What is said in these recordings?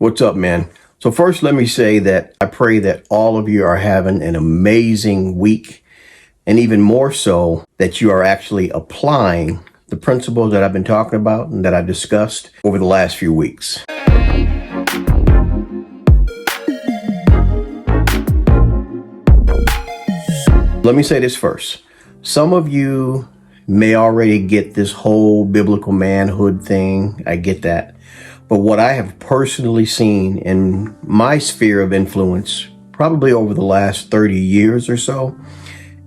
What's up, man? So first, let me say that I pray that all of you are having an amazing week, and even more so that you are actually applying the principles that I've been talking about and that I discussed over the last few weeks. Let me say this first. Some of you may already get this whole biblical manhood thing. I get that. But what I have personally seen in my sphere of influence, probably over the last 30 years or so,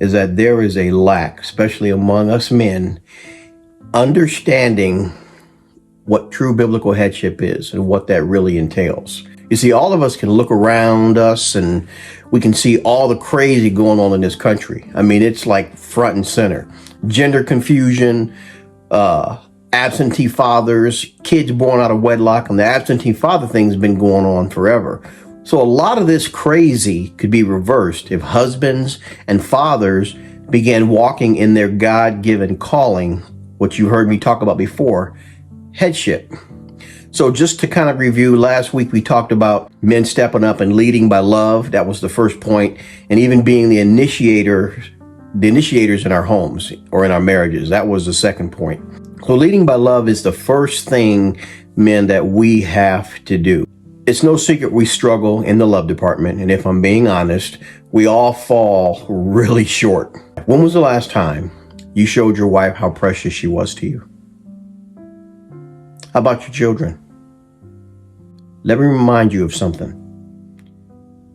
is that there is a lack, especially among us men, understanding what true biblical headship is and what that really entails. You see, all of us can look around us and we can see all the crazy going on in this country. I mean, it's like front and center. Gender confusion, absentee fathers, kids born out of wedlock, and the absentee father thing's been going on forever. So a lot of this crazy could be reversed if husbands and fathers began walking in their God-given calling, what you heard me talk about before, headship. So just to kind of review, last week we talked about men stepping up and leading by love. That was the first point. And even being the initiators in our homes or in our marriages. That was the second point. So leading by love is the first thing, men, that we have to do. It's no secret we struggle in the love department. And if I'm being honest, we all fall really short. When was the last time you showed your wife how precious she was to you? How about your children? Let me remind you of something.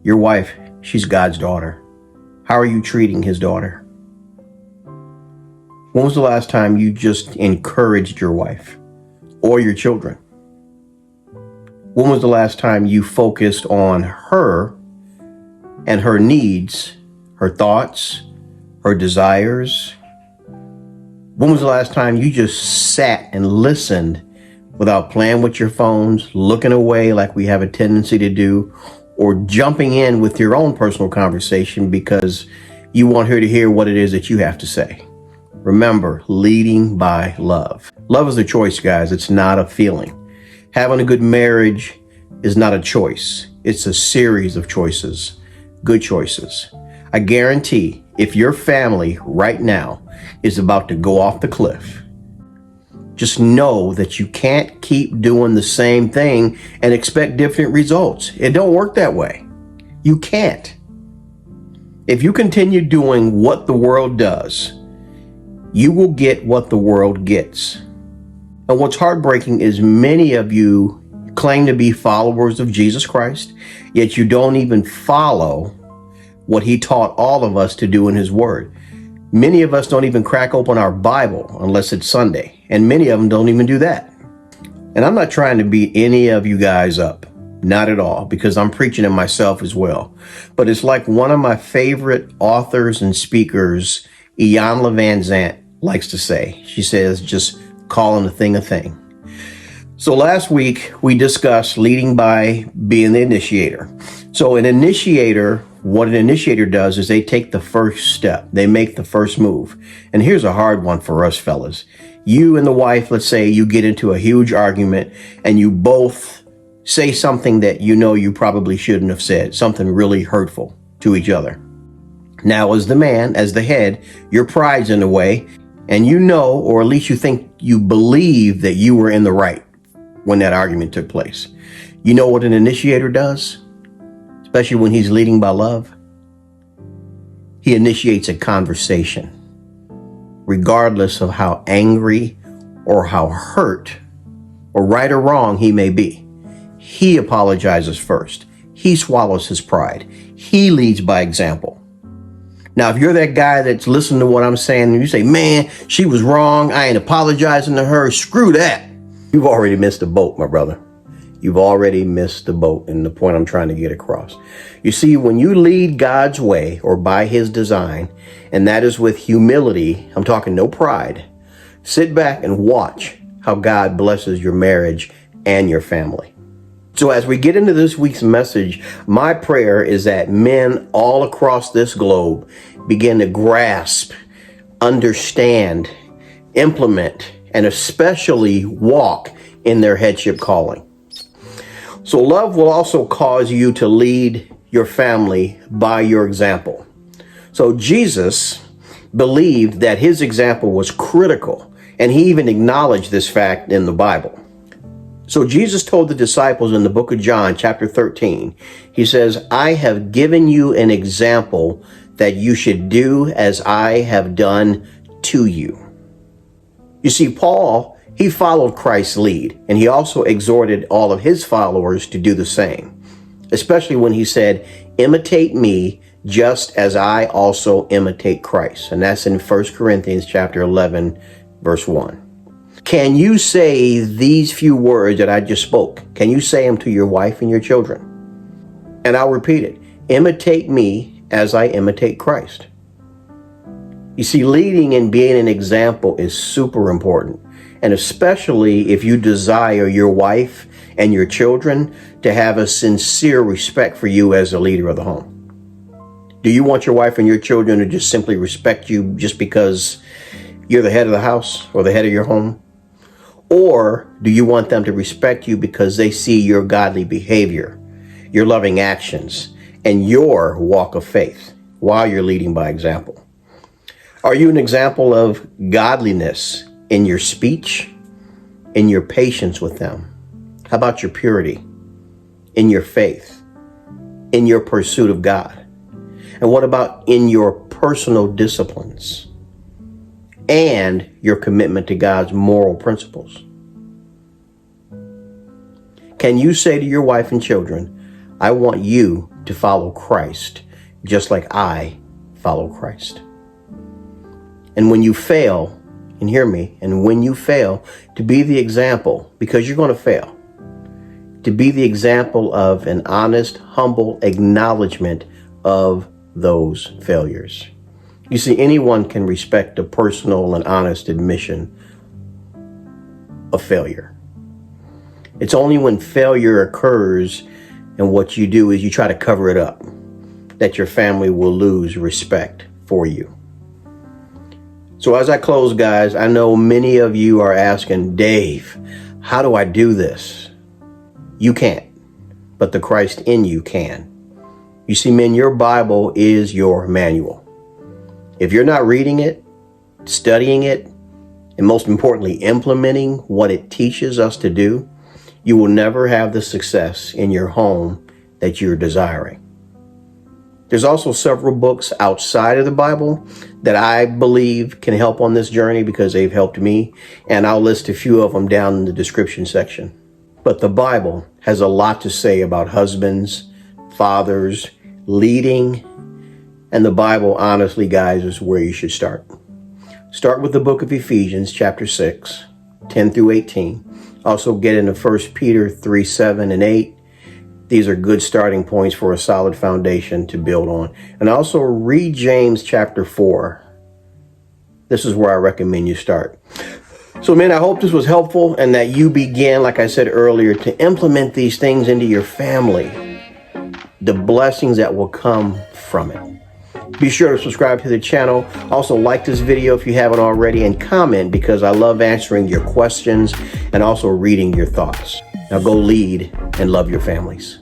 Your wife, she's God's daughter. How are you treating his daughter? When was the last time you just encouraged your wife or your children? When was the last time you focused on her and her needs, her thoughts, her desires? When was the last time you just sat and listened without playing with your phones, looking away like we have a tendency to do, or jumping in with your own personal conversation because you want her to hear what it is that you have to say? Remember, leading by love. Love is a choice, guys. It's not a feeling. Having a good marriage is not a choice. It's a series of choices, good choices. I guarantee if your family right now is about to go off the cliff, just know that you can't keep doing the same thing and expect different results. It don't work that way. You can't. If you continue doing what the world does, you will get what the world gets. And what's heartbreaking is many of you claim to be followers of Jesus Christ, yet you don't even follow what he taught all of us to do in his word. Many of us don't even crack open our Bible unless it's Sunday, and many of them don't even do that. And I'm not trying to beat any of you guys up, not at all, because I'm preaching it myself as well. But it's like one of my favorite authors and speakers, Iyanla Vanzant, likes to say. She says, just calling a thing a thing. So last week we discussed leading by being the initiator. So what an initiator does is they take the first step. They make the first move. And here's a hard one for us fellas. You and the wife, let's say you get into a huge argument and you both say something that you know you probably shouldn't have said, something really hurtful to each other. Now, as the man, as the head, your pride's in the way, and you know, or at least you think you believe that you were in the right when that argument took place. You know what an initiator does? Especially when he's leading by love? He initiates a conversation, regardless of how angry or how hurt or right or wrong he may be. He apologizes first. He swallows his pride. He leads by example. Now, if you're that guy that's listening to what I'm saying and you say, man, she was wrong, I ain't apologizing to her, screw that. You've already missed the boat, my brother. You've already missed the boat and the point I'm trying to get across. You see, when you lead God's way or by his design, and that is with humility, I'm talking no pride, sit back and watch how God blesses your marriage and your family. So as we get into this week's message, my prayer is that men all across this globe begin to grasp, understand, implement, and especially walk in their headship calling. So love will also cause you to lead your family by your example. So Jesus believed that his example was critical, and he even acknowledged this fact in the Bible. So Jesus told the disciples in the book of John, chapter 13, he says, I have given you an example that you should do as I have done to you. You see, Paul, he followed Christ's lead, and he also exhorted all of his followers to do the same, especially when he said, imitate me just as I also imitate Christ. And that's in 1 Corinthians chapter 11, verse 1. Can you say these few words that I just spoke? Can you say them to your wife and your children? And I'll repeat it. Imitate me as I imitate Christ. You see, leading and being an example is super important. And especially if you desire your wife and your children to have a sincere respect for you as the leader of the home. Do you want your wife and your children to just simply respect you just because you're the head of the house or the head of your home? Or do you want them to respect you because they see your godly behavior, your loving actions, and your walk of faith while you're leading by example? Are you an example of godliness in your speech, in your patience with them? How about your purity, in your faith, in your pursuit of God? And what about in your personal disciplines and your commitment to God's moral principles? Can you say to your wife and children, I want you to follow Christ just like I follow Christ? And when you fail, and hear me, and when you fail, to be the example, because you're going to fail, to be the example of an honest, humble acknowledgement of those failures. You see, anyone can respect a personal and honest admission of failure. It's only when failure occurs and what you do is you try to cover it up that your family will lose respect for you. So as I close, guys, I know many of you are asking, Dave, how do I do this? You can't, but the Christ in you can. You see, men, your Bible is your manual. If you're not reading it, studying it, and most importantly, implementing what it teaches us to do, you will never have the success in your home that you're desiring. There's also several books outside of the Bible that I believe can help on this journey because they've helped me, and I'll list a few of them down in the description section. But the Bible has a lot to say about husbands, fathers, leading, and the Bible, honestly, guys, is where you should start. Start with the book of Ephesians, chapter 6, 10 through 18. Also get into 1 Peter 3, 7 and 8. These are good starting points for a solid foundation to build on. And also read James chapter 4. This is where I recommend you start. So, man, I hope this was helpful and that you begin, like I said earlier, to implement these things into your family. The blessings that will come from it. Be sure to subscribe to the channel. Also like this video if you haven't already, and comment because I love answering your questions and also reading your thoughts. Now go lead and love your families.